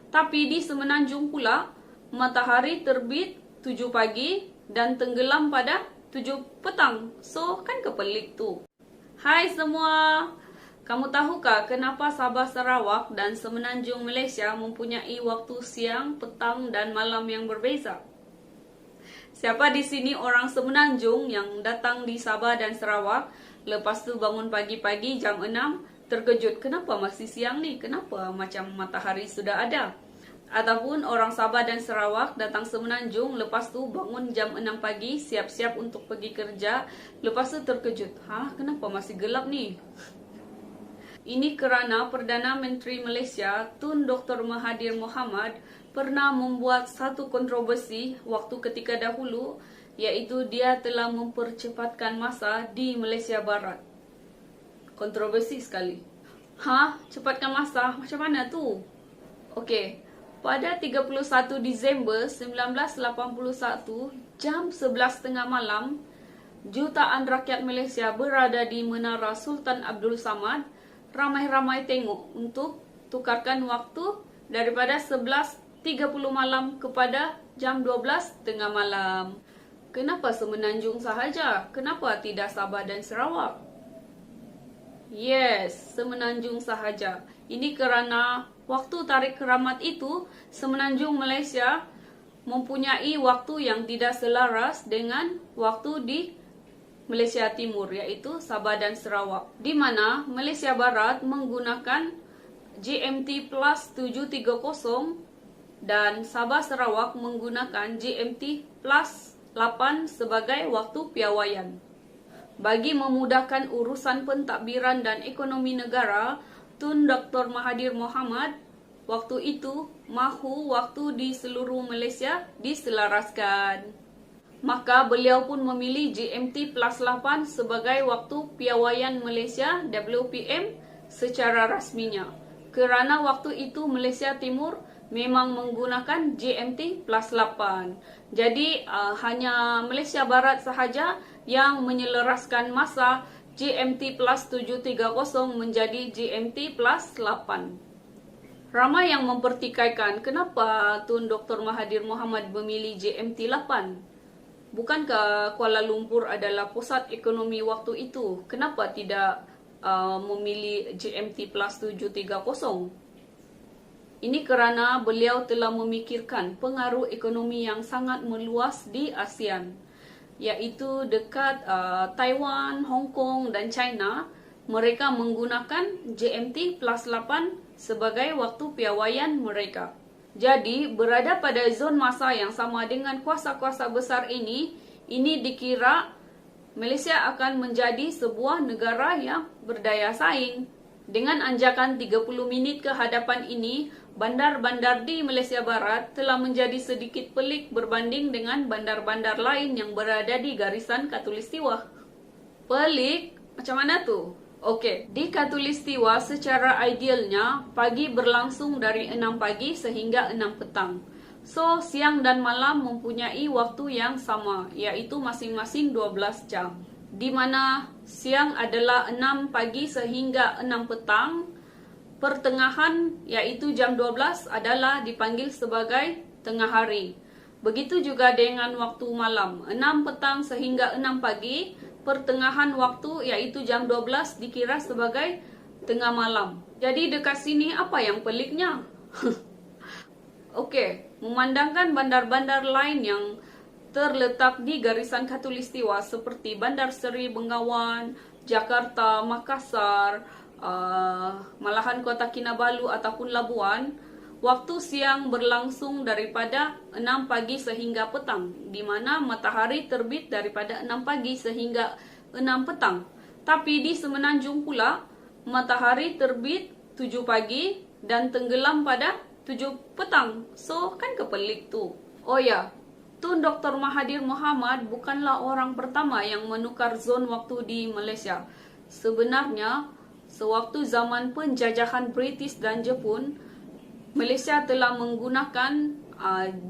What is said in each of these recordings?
Tapi di Semenanjung pula, matahari terbit 7 pagi dan tenggelam pada 7 petang. So, kan kepelik tu. Hai semua! Kamu tahukah kenapa Sabah Sarawak dan Semenanjung Malaysia mempunyai waktu siang, petang dan malam yang berbeza? Siapa di sini orang Semenanjung yang datang di Sabah dan Sarawak, lepas tu bangun pagi-pagi jam 6, terkejut, kenapa masih siang ni? Kenapa macam matahari sudah ada? Ataupun orang Sabah dan Sarawak datang Semenanjung, lepas tu bangun jam 6 pagi, siap-siap untuk pergi kerja, lepas tu terkejut, kenapa masih gelap ni? Ini kerana Perdana Menteri Malaysia, Tun Dr. Mahathir Mohamad, pernah membuat satu kontroversi waktu ketika dahulu, iaitu dia telah mempercepatkan masa di Malaysia Barat. Kontroversi sekali. Cepatkan masa? Macam mana tu? Okey, pada 31 Disember 1981, jam 11.30 malam, jutaan rakyat Malaysia berada di Menara Sultan Abdul Samad, ramai-ramai tengok untuk tukarkan waktu daripada 11.30 malam kepada jam 12.30 malam. Kenapa Semenanjung sahaja? Kenapa tidak Sabah dan Sarawak? Yes, Semenanjung sahaja. Ini kerana waktu tarik keramat itu, Semenanjung Malaysia mempunyai waktu yang tidak selaras dengan waktu di Malaysia Timur, iaitu Sabah dan Sarawak. Di mana Malaysia Barat menggunakan GMT plus 730 dan Sabah Sarawak menggunakan GMT plus 8 sebagai waktu piawaian. Bagi memudahkan urusan pentadbiran dan ekonomi negara, Tun Dr. Mahathir Mohamad waktu itu mahu waktu di seluruh Malaysia diselaraskan. Maka beliau pun memilih GMT plus 8 sebagai waktu piawaian Malaysia WPM secara rasminya. Kerana waktu itu Malaysia Timur memang menggunakan GMT plus 8. Jadi hanya Malaysia Barat sahaja yang menyelaraskan masa GMT plus 730 menjadi GMT plus 8. Ramai yang mempertikaikan kenapa Tun Dr. Mahathir Mohamad memilih GMT 8. Bukankah Kuala Lumpur adalah pusat ekonomi waktu itu? Kenapa tidak memilih GMT plus 730? Ini kerana beliau telah memikirkan pengaruh ekonomi yang sangat meluas di ASEAN, iaitu dekat Taiwan, Hong Kong dan China. Mereka menggunakan GMT plus 8 sebagai waktu piawaian mereka. Jadi, berada pada zon masa yang sama dengan kuasa-kuasa besar ini dikira Malaysia akan menjadi sebuah negara yang berdaya saing. Dengan anjakan 30 minit ke hadapan ini, bandar-bandar di Malaysia Barat telah menjadi sedikit pelik berbanding dengan bandar-bandar lain yang berada di garisan Khatulistiwa. Pelik? Macam mana tu? Okey, di Khatulistiwa secara idealnya pagi berlangsung dari 6 pagi sehingga 6 petang. So, siang dan malam mempunyai waktu yang sama, iaitu masing-masing 12 jam. Di mana siang adalah 6 pagi sehingga 6 petang, pertengahan iaitu jam 12 adalah dipanggil sebagai tengah hari. Begitu juga dengan waktu malam, 6 petang sehingga 6 pagi, pertengahan waktu iaitu jam 12 dikira sebagai tengah malam. Jadi dekat sini apa yang peliknya? Okey, memandangkan bandar-bandar lain yang terletak di garisan Khatulistiwa seperti Bandar Seri Bengawan, Jakarta, Makassar, malahan Kota Kinabalu ataupun Labuan, waktu siang berlangsung daripada 6 pagi sehingga petang, di mana matahari terbit daripada 6 pagi sehingga 6 petang. Tapi di Semenanjung pula, matahari terbit 7 pagi dan tenggelam pada 7 petang. So, kan kepelik tu. Oh ya, Tun Dr. Mahathir Mohamad bukanlah orang pertama yang menukar zon waktu di Malaysia. Sebenarnya, sewaktu zaman penjajahan British dan Jepun, Malaysia telah menggunakan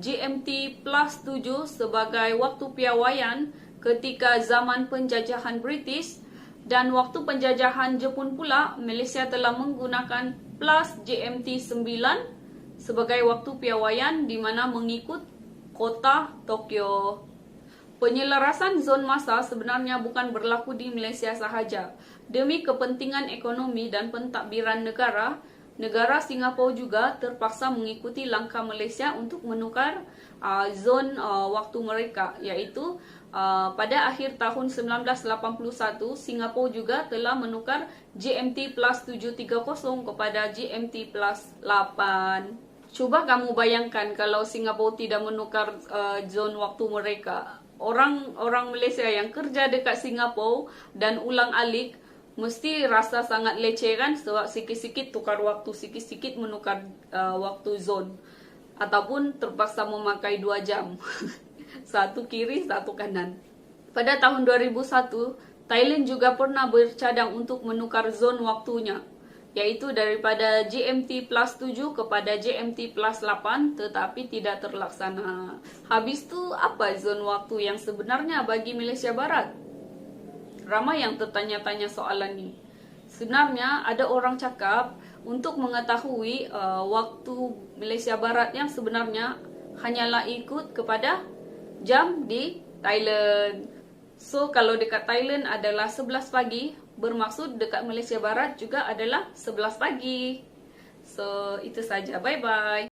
GMT plus 7 sebagai waktu piawaian ketika zaman penjajahan British, dan waktu penjajahan Jepun pula Malaysia telah menggunakan plus GMT 9 sebagai waktu piawaian di mana mengikut kota Tokyo. Penyelarasan zon masa sebenarnya bukan berlaku di Malaysia sahaja. Demi kepentingan ekonomi dan pentadbiran negara, negara Singapura juga terpaksa mengikuti langkah Malaysia untuk menukar zon waktu mereka, iaitu pada akhir tahun 1981, Singapura juga telah menukar GMT plus 730 kepada GMT plus 8. Coba kamu bayangkan kalau Singapura tidak menukar zon waktu mereka. Orang Malaysia yang kerja dekat Singapura dan ulang-alik mesti rasa sangat leceh kan, sebab sikit-sikit tukar waktu, sikit-sikit menukar waktu zon, ataupun terpaksa memakai 2 jam satu kiri satu kanan. Pada tahun 2001, Thailand juga pernah bercadang untuk menukar zon waktunya, yaitu daripada GMT plus 7 kepada GMT plus 8, tetapi tidak terlaksana. Habis tu apa zon waktu yang sebenarnya bagi Malaysia Barat? Ramai yang tertanya-tanya soalan ni. Sebenarnya ada orang cakap untuk mengetahui waktu Malaysia Barat yang sebenarnya hanyalah ikut kepada jam di Thailand. So kalau dekat Thailand adalah 11 pagi, bermaksud dekat Malaysia Barat juga adalah 11 pagi. So itu saja. Bye bye.